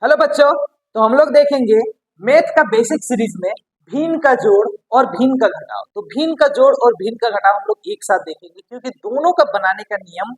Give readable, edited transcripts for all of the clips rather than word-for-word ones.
Hello बच्चों। तो हम लोग देखेंगे मैथ का बेसिक सीरीज में भिन्न का जोड़ और भिन्न का घटाव। तो भिन्न का जोड़ और भिन्न का घटाव हम लोग एक साथ देखेंगे क्योंकि दोनों का बनाने का नियम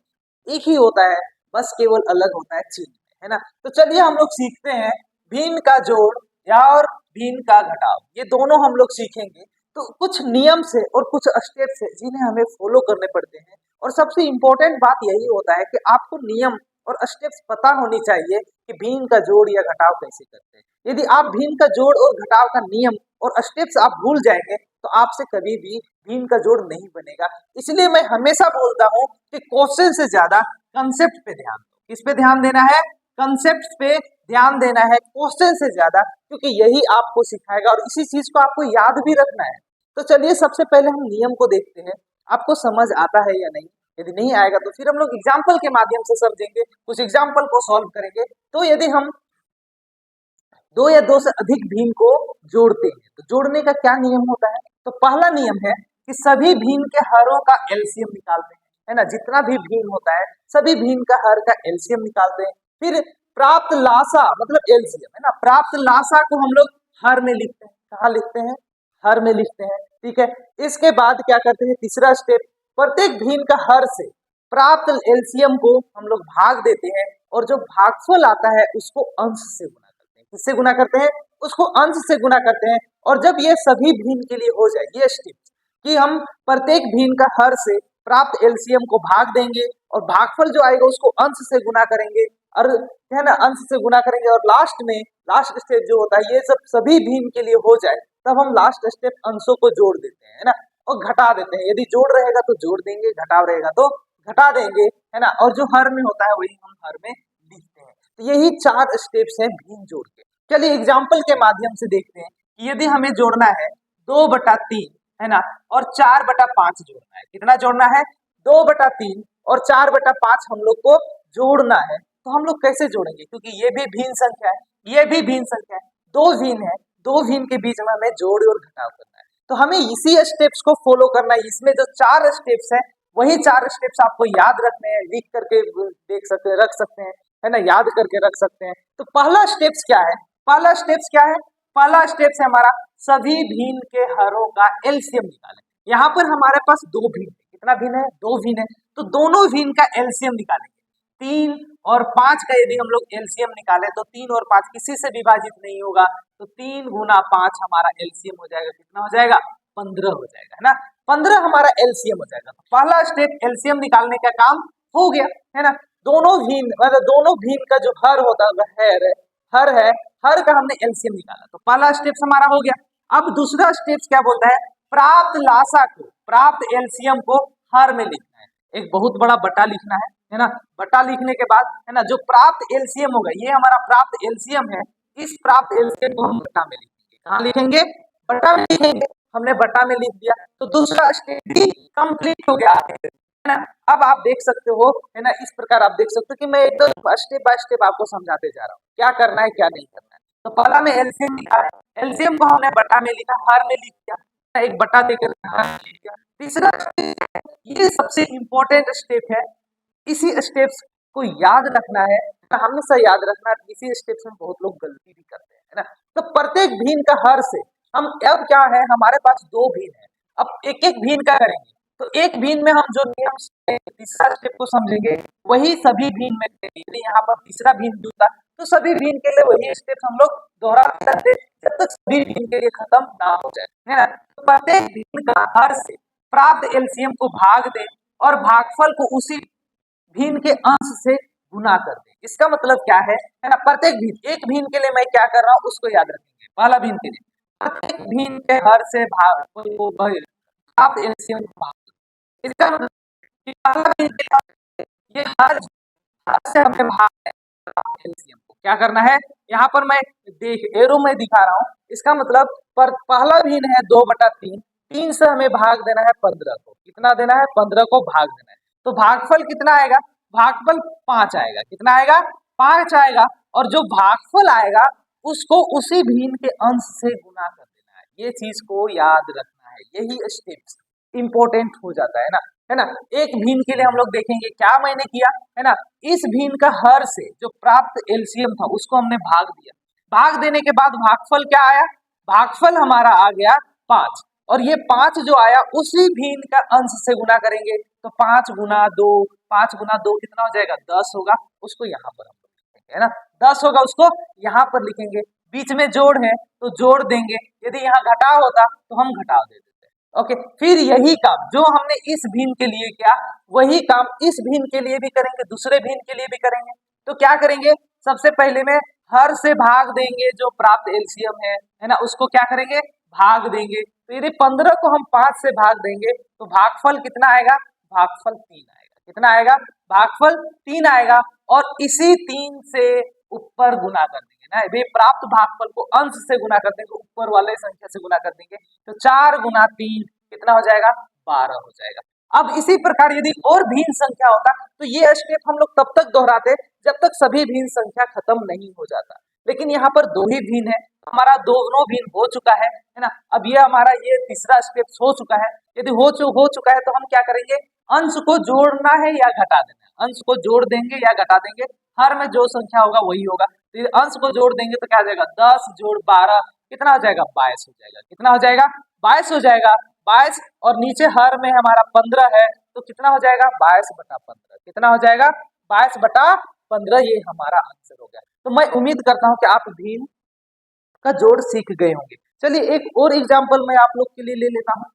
एक ही होता है, बस केवल अलग होता है चिन्ह में, है ना। तो चलिए हम लोग सीखते हैं भिन्न का जोड़ या और भिन्न का घटाव। ये दोनों हम लोग सीखेंगे। तो कुछ नियम से और कुछ स्टेप्स है जिन्हें हमें फॉलो करने पड़ते हैं, और सबसे इम्पोर्टेंट बात यही होता है कि आपको नियम और स्टेप्स पता होनी चाहिए कि भिन्न का जोड़ या घटाव कैसे करते हैं। यदि आप भिन्न का जोड़ और घटाव का नियम और स्टेप्स आप भूल जाएंगे तो आपसे कभी भी भिन्न का जोड़ नहीं बनेगा। इसलिए मैं हमेशा बोलता हूँ कि क्वेश्चन से ज्यादा कंसेप्ट पे ध्यान दो। किस पे ध्यान देना है? कंसेप्ट पे ध्यान देना है क्वेश्चन से ज्यादा, क्योंकि यही आपको सिखाएगा और इसी चीज को आपको याद भी रखना है। तो चलिए सबसे पहले हम नियम को देखते हैं, आपको समझ आता है या नहीं। यदि नहीं आएगा तो फिर हम लोग एग्जाम्पल के माध्यम से समझेंगे, कुछ एग्जाम्पल को सॉल्व करेंगे। तो यदि हम दो या दो से अधिक भिन्न को जोड़ते हैं तो जोड़ने का क्या नियम होता है? तो पहला नियम है कि सभी भिन्न के हरों का एलसीएम निकालते हैं, है ना। जितना भी भिन्न होता है सभी भिन्न का हर का एलसीएम निकालते हैं। फिर प्राप्त लासा मतलब एलसीएम, है ना। प्राप्त लासा को हम लोग हर में लिखते हैं। कहाँ लिखते हैं? हर में लिखते हैं, ठीक है। इसके बाद क्या करते हैं? तीसरा स्टेप, प्रत्येक भिन्न का हर से प्राप्त एलसीएम को हम लोग भाग देते हैं और जो भागफल आता है उसको अंश से गुणा करते हैं। किससे गुणा करते हैं? उसको अंश से गुणा करते हैं। और जब ये सभी भिन्न के लिए हो जाए ये स्टेप कि हम प्रत्येक भिन्न का हर से प्राप्त एलसीएम को भाग देंगे और भागफल जो आएगा उसको अंश से गुणा करेंगे, और है ना, अंश से गुणा करेंगे। और लास्ट में लास्ट स्टेप जो होता है ये सब सभी भिन्न के लिए हो जाए तब हम लास्ट स्टेप अंशों को जोड़ देते हैं, है ना, और घटा देते हैं। यदि जोड़ रहेगा तो जोड़ देंगे, घटाव रहेगा तो घटा देंगे, है ना। और जो हर में होता है वही हम हर में लिखते हैं। तो यही चार स्टेप्स हैं भिन्न जोड़ के। चलिए एग्जाम्पल के माध्यम से देखते हैं कि यदि हमें जोड़ना है 2/3, है ना, और 4/5 जोड़ना है। कितना जोड़ना है? 2/3 और 4/5 हम लोग को जोड़ना है। तो हम लोग कैसे जोड़ेंगे? क्योंकि ये भी भिन्न संख्या है, ये भी भिन्न संख्या है, दो भिन्न है, दो भिन्न के बीच में हमें जोड़ और घटाव करना है। तो हमें इसी स्टेप्स को फॉलो करना है। इसमें जो चार स्टेप्स है वही चार स्टेप्स आपको याद रखने हैं, लिख करके देख सकते हैं, रख सकते हैं, है ना, याद करके रख सकते हैं। तो पहला स्टेप्स क्या है? पहला स्टेप्स क्या है? पहला स्टेप्स है हमारा सभी भिन्न के हरों का एलसीएम निकालें। यहाँ पर हमारे पास दो भिन्न है। कितना भिन्न है? दो भिन्न है। तो दोनों भिन्न का एलसीएम निकालेंगे। 3 और 5 का यदि हम लोग एलसीएम निकालें तो 3 और 5 किसी से विभाजित नहीं होगा, तो 3 गुना 5 हमारा एलसीएम हो जाएगा। कितना हो जाएगा? 15 हो जाएगा, है ना। 15 हमारा एलसीएम हो जाएगा। तो पहला स्टेप एलसीएम निकालने का काम हो गया, है ना। दोनों भिन्न मतलब दोनों भिन्न का जो हर होता है हर का हमने एलसीएम निकाला, तो पहला स्टेप हमारा हो गया। अब दूसरा स्टेप क्या बोलता है? प्राप्त लासा को, प्राप्त एलसीएम को हर में लिखना है। एक बहुत बड़ा बटा लिखना है ना। बटा लिखने के बाद, है ना, जो प्राप्त एलसीएम होगा, ये हमारा प्राप्त एलसीएम है, इस प्राप्त एलसीएम को हम बटा में लिखेंगे। कहाँ लिखेंगे? बटा में लिखेंगे। हमने बटा में लिख दिया तो दूसरा स्टेप भी कंप्लीट हो गया, है ना। अब आप देख सकते हो, है ना, इस प्रकार आप देख सकते हो कि मैं एकदम स्टेप बाय स्टेप आपको समझाते जा रहा हूँ क्या करना है क्या नहीं करना है। तो पहला में एलसीएम लिखा है, एलसीएम को हमने बटा में लिखा, हर में लिख दिया, एक बटा देकर हर में लिख दिया। तीसरा ये सबसे इंपॉर्टेंट स्टेप है, इसी स्टेप्स को याद रखना है, हमेशा याद रखना है। इसी स्टेप्स में बहुत लोग गलती भी करते हैं, है ना। तो प्रत्येक भिन्न का हर से हम, अब क्या है हमारे पास दो भिन्न है, अब एक एक भिन्न का करेंगे। तो एक भिन्न में हम जो नियम तीसरा स्टेप को समझेंगे वही सभी भिन्न में करेंगे। यदि यहाँ पर तीसरा भिन्न जुड़ा तो सभी भिन्न के लिए वही स्टेप हम लोग दोहराते रहते जब तक सभी भिन्न के लिए खत्म ना हो जाए, है ना। तो प्रत्येक भिन्न का हर से प्राप्त एलसीएम को भाग दें और भागफल को उसी भिन्न के अंश से गुना कर दें। इसका मतलब क्या है ना, प्रत्येक भिन्न, एक भिन्न के लिए मैं क्या कर रहा हूँ उसको याद रखेंगे। पहला भिन्न के लिए प्रत्येक भिन्न के हर से भागफल को प्राप्त एलसीएम को भाग, इसका मतलब पहला भिन्न के लिए ये हर से हमें भाग एलसीएम को क्या करना है। यहाँ पर मैं एरो में दिखा रहा हूँ, इसका मतलब पहला भिन्न है 2/3, 3 से हमें भाग देना है 15 को। कितना देना है? 15 को भाग देना है। तो भागफल कितना आएगा? भागफल 5 आएगा। कितना आएगा? 5 आएगा। और जो भागफल आएगा उसको उसी भिन्न के अंश से गुना कर देना है। ये चीज को याद रखना है, यही स्टेप्स इंपॉर्टेंट हो जाता है ना। है ना। एक भिन्न के लिए हम लोग देखेंगे क्या मैंने किया, है ना, इस भिन्न का हर से जो प्राप्त एलसीएम था उसको हमने भाग दिया। भाग देने के बाद भागफल क्या आया, भागफल हमारा आ गया 5, और ये 5 जो आया उसी भिन्न का अंश से गुना करेंगे, तो 5 गुना 2, 5 गुना 2 कितना हो जाएगा 10 होगा, उसको यहाँ पर हम लोग लिखेंगे, है ना, 10 होगा उसको यहाँ पर लिखेंगे। बीच में जोड़ है तो जोड़ देंगे, यदि यहाँ घटाव होता तो हम घटाव दे देते। ओके, फिर यही काम जो हमने इस भिन्न के लिए किया वही काम इस भिन्न के लिए भी करेंगे, दूसरे भिन्न के लिए भी करेंगे। तो क्या करेंगे, सबसे पहले में हर से भाग देंगे, जो प्राप्त एलसीएम है ना, उसको क्या करेंगे भाग देंगे। तो यदि 15 को हम 5 से भाग देंगे तो भागफल कितना आएगा, भागफल 3 आएगा। कितना आएगा, भागफल 3 आएगा, और इसी 3 से ऊपर गुना कर देंगे ना, वे प्राप्त भागफल को अंश से गुना कर देंगे, ऊपर वाले संख्या से गुना कर देंगे, तो 4 गुना 3 कितना हो जाएगा 12 हो जाएगा। अब इसी प्रकार यदि और भिन्न संख्या होता तो ये स्टेप हम लोग तब तक दोहराते जब तक सभी भिन्न संख्या खत्म नहीं हो जाता, लेकिन यहाँ पर 2 ही भिन्न है, हमारा दोनों भिन्न हो चुका है ना। अब ये हमारा ये तीसरा स्टेप हो चुका है, यदि हो चुका है तो हम क्या करेंगे, अंश को जोड़ना है या घटा देना है, अंश को जोड़ देंगे या घटा देंगे, हर में जो संख्या होगा वही होगा। तो अंश को जोड़ देंगे तो क्या हो जाएगा 10 जोड़ 12 कितना हो जाएगा 22 हो जाएगा। कितना हो जाएगा 22 हो जाएगा, 22, और नीचे हर में हमारा 15 है तो कितना हो जाएगा 22/15, कितना हो जाएगा 22/15, ये हमारा आंसर हो गया। तो मैं उम्मीद करता हूं कि आप भिन्न का जोड़ सीख गए होंगे। चलिए एक और एग्जांपल मैं आप लोग के लिए ले लेता हूं।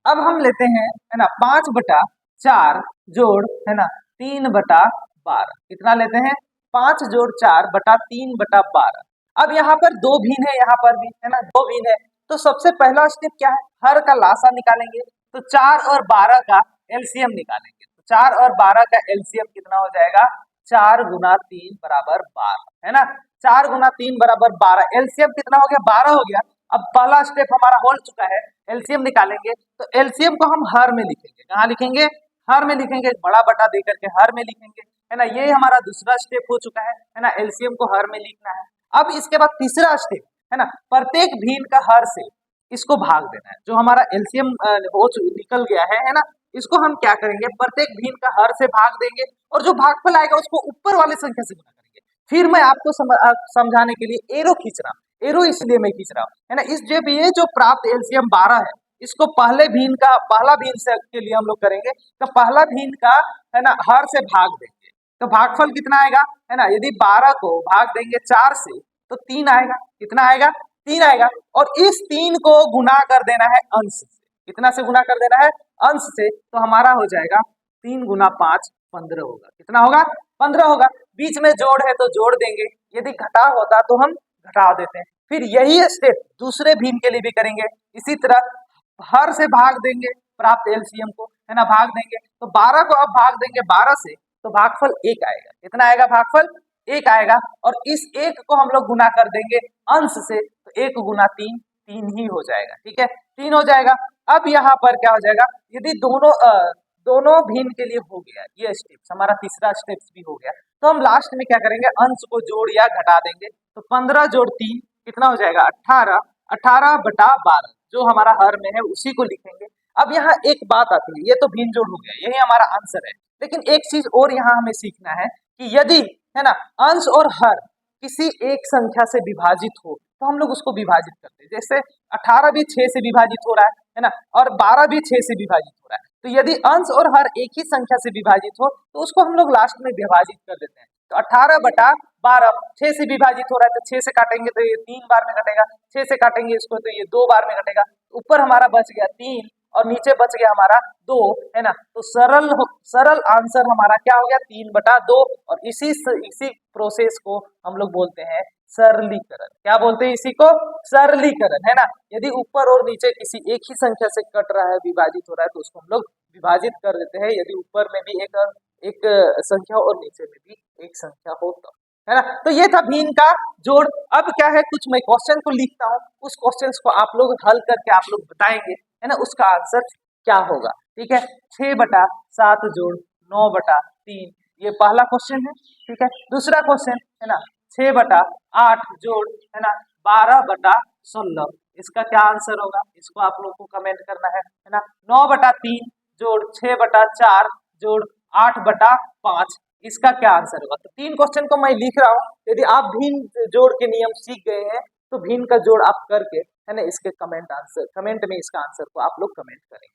अब हम लेते हैं, है ना, 5/4 जोड़, है ना, 3/12, कितना लेते हैं 5 जोड़ 4/3/12। अब यहाँ पर 2 भिन्न है, यहाँ पर भी है ना 2 भिन्न है, तो सबसे पहला स्टेप क्या है, हर का लासा निकालेंगे, तो 4 और 12 का एलसीएम निकालेंगे, तो 4 और 12 का एलसीएम कितना हो जाएगा 4 गुना 3 बराबर 12, है ना, 4 गुना 3 बराबर 12, एलसीएम कितना हो गया 12 हो गया। अब पहला स्टेप हमारा हो चुका है, एलसीएम निकालेंगे, तो एलसीएम को हम हर में लिखेंगे, कहाँ लिखेंगे, हर में लिखेंगे, बड़ा बटा दे करके हर में लिखेंगे, है ना, ये हमारा दूसरा स्टेप हो चुका है ना, एलसीएम को हर में लिखना है। अब इसके बाद तीसरा स्टेप, है ना, प्रत्येक भिन्न का हर से इसको भाग देना है, जो हमारा एलसीएम निकल गया है ना, इसको हम क्या करेंगे, प्रत्येक भिन्न का हर से भाग देंगे, और जो भागफल आएगा उसको ऊपर वाले संख्या से गुना करेंगे। फिर मैं आपको समझाने के लिए एरो खींच रहा हूँ, एरो इसलिए मैं खींच रहा हूँ, है ना, इस जब ये जो प्राप्त एलसीएम 12 है इसको पहला भिन्न से के लिए हम लोग करेंगे, तो पहला भिन्न का, है ना, हर से भाग देंगे, तो भागफल कितना आएगा, है ना, यदि 12 को भाग देंगे 4 से तो 3 आएगा, कितना आएगा 3 आएगा, और इस 3 को गुना कर देना है अंश से, कितना से गुना कर देना है अंश से, तो हमारा हो जाएगा 3 गुना 5 15 होगा, कितना होगा 15 होगा। बीच में जोड़ है तो जोड़ देंगे, यदि घटाव होता तो हम घटा देते हैं। फिर यही स्टेप दूसरे भिन्न के लिए भी करेंगे, इसी तरह हर से भाग देंगे प्राप्त एलसीएम को, है ना, भाग देंगे, तो 12 को अब भाग देंगे 12 से, तो भागफल 1 आएगा, कितना आएगा भागफल 1 आएगा, और इस 1 को हम लोग गुना कर देंगे अंश से, तो 1 गुना 3 3 ही हो जाएगा, ठीक है 3 हो जाएगा। अब यहाँ पर क्या हो जाएगा, यदि दोनों भिन्न के लिए हो गया ये स्टेप्स, हमारा तीसरा स्टेप्स भी हो गया, तो हम लास्ट में क्या करेंगे, अंश को जोड़ या घटा देंगे, तो 15 जोड़ 3 कितना हो जाएगा 18, 18/12 जो हमारा हर में है उसी को लिखेंगे। अब यहाँ एक बात आती है, ये तो भिन्न जोड़ हो गया, यही हमारा आंसर है, लेकिन एक चीज और यहाँ हमें सीखना है कि यदि, है ना, अंश और हर किसी एक संख्या से विभाजित हो तो हम लोग उसको विभाजित करते हैं, जैसे 18 भी 6 से विभाजित हो रहा है ना, और 12 भी 6 से विभाजित हो रहा है, तो यदि अंश और हर एक ही संख्या से विभाजित हो तो उसको हम लोग लास्ट में विभाजित कर देते हैं। तो 18/12 6 से विभाजित हो रहा है, तो 6 से काटेंगे तो ये 3 बार में कटेगा, 6 से काटेंगे इसको तो ये 2 बार में कटेगा, ऊपर हमारा बच गया 3 और नीचे बच गया हमारा 2, है ना, तो सरल आंसर हमारा क्या हो गया 3/2, और इसी प्रोसेस को हम लोग बोलते हैं सरलीकरण। क्या बोलते हैं इसी को, सरलीकरण, है ना। यदि ऊपर और नीचे किसी एक ही संख्या से कट रहा है, विभाजित हो रहा है, तो उसको हम लोग विभाजित कर देते हैं, यदि ऊपर में भी एक संख्या और नीचे में भी एक संख्या हो तो, है ना। तो ये था भिन्न का जोड़। अब क्या है, कुछ मैं क्वेश्चन को लिखता हूँ, उस क्वेश्चन को आप लोग हल करके आप लोग बताएंगे, है ना, उसका आंसर क्या होगा, ठीक है। 6/7 जोड़ 9/3, ये पहला क्वेश्चन है, ठीक है। दूसरा क्वेश्चन है ना 6/8 जोड़, है ना 12/16। इसका क्या आंसर होगा, इसको आप लोग को कमेंट करना है ना। 9/3 जोड़ 6/4 जोड़ 8/5, इसका क्या आंसर होगा। तो 3 क्वेश्चन को मैं लिख रहा हूँ, यदि आप भिन्न जोड़ के नियम सीख गए हैं तो भिन्न का जोड़ आप करके है ना इसके कमेंट में इसका आंसर को आप लोग कमेंट करें।